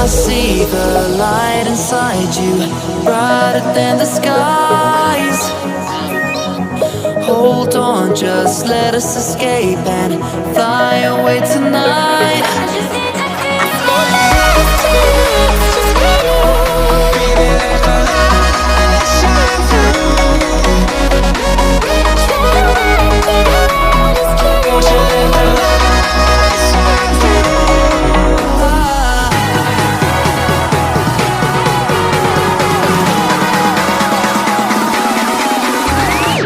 I see the light inside you, brighter than the skies. Hold on, just let us escape and fly away tonight. I just need to feel it's just for you. Baby, let the light shine through. Reach for the light, just keep it. Won't you let the light shine through?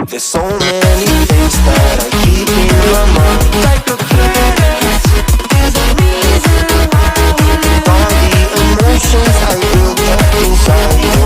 There's so many things that I keep in my mind. Like a planet, there's a reason why we live. All the emotions I built up inside you.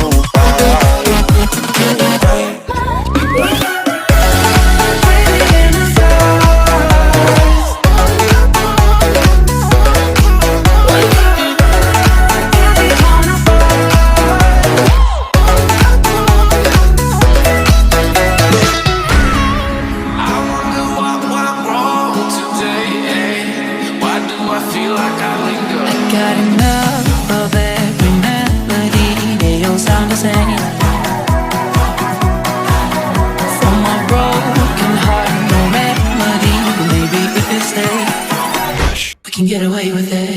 Got enough of every melody, they all sound the same. From my broken heart, no remedy, but maybe if you stay, we can get away with it.